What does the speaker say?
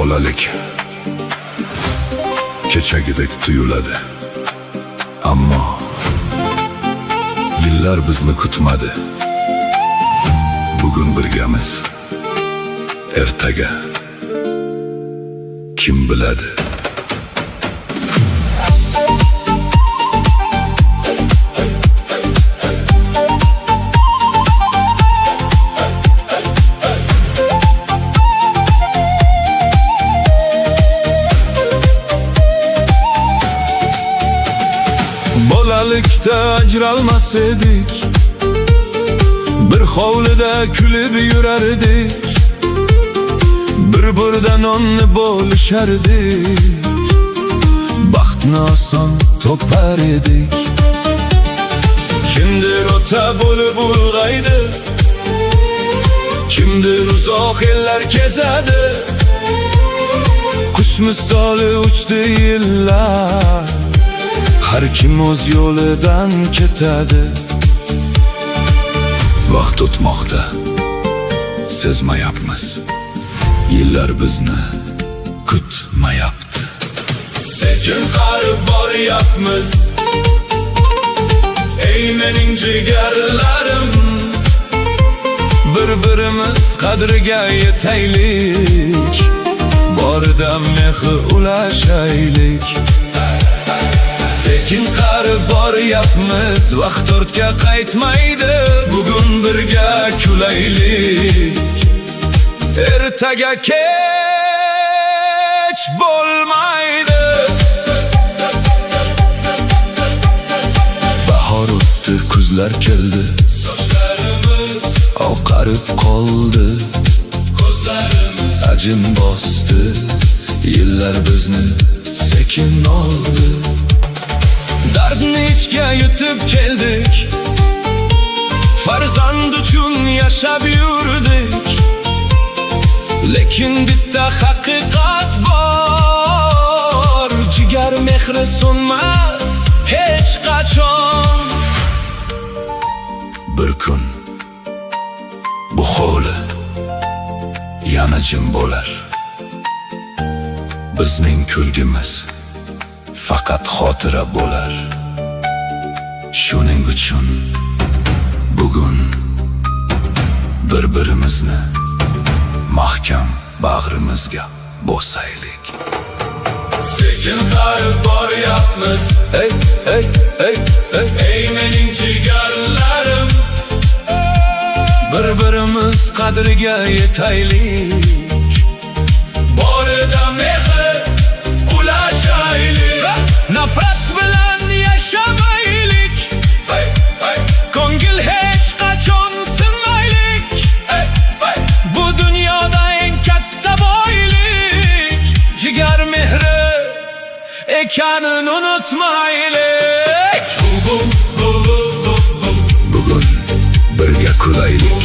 Bolalik kechagidek tuyuladi, ammo yillar bizni kutmadi. Bugun birgamiz, ertaga kim biladi? Bolalikda ajralmas edik, bir hovlida kulib yurardik, bir-biridan onni bo'lishardik, baxtni oson topar edik. Kimdir ota bo'lib ulg'aydi, kimdir uzoq ellar kezadi, qush misoli uchdi yillar, har kim o'z yo'lidan ketadi. Vaqt o'tmoqda, sezmayapmiz, yillar bizni kutmayapti. Sekin qarib boryapmiz, ey mening jigarlarim, bir-birimiz qadriga yetaylik, borida mehr ulashaylik. Sekin qarib boryapmiz, vaqt ortga qaytmaydi, bugun birga kulaylik, ertaga kech bo'lmaydi. Bahor o'tdi, kuzlar keldi, sochlarimiz oqarib qoldi, ko'zlarimiz ajin bosdi, yillar bizni sekin oldi. Dardni ichga yutib keldik, farzand uchun yashab yurdik, lekin bitta haqiqat bor, jigar mehri so'nmas hech qachon. Bir kun bu hovli yana jim bo'lar, bizning kulgimiz faqat xotira bo'lar. Shuning uchun bugun bir-birimizni mahkam bag'rimizga bosaylik. Sekin qarib boryapmiz, ey ey ey ey ey mening jigarlarim, bir-birimiz qadriga yetaylik, borida mehr ulashaylik. Nafrat bilan yashamaylik, ko'ngil hech qachon sinmaylik, bu dunyoda eng katta boylik jigar mehri ekanini unutmaylik. Bugun birga kulaylik,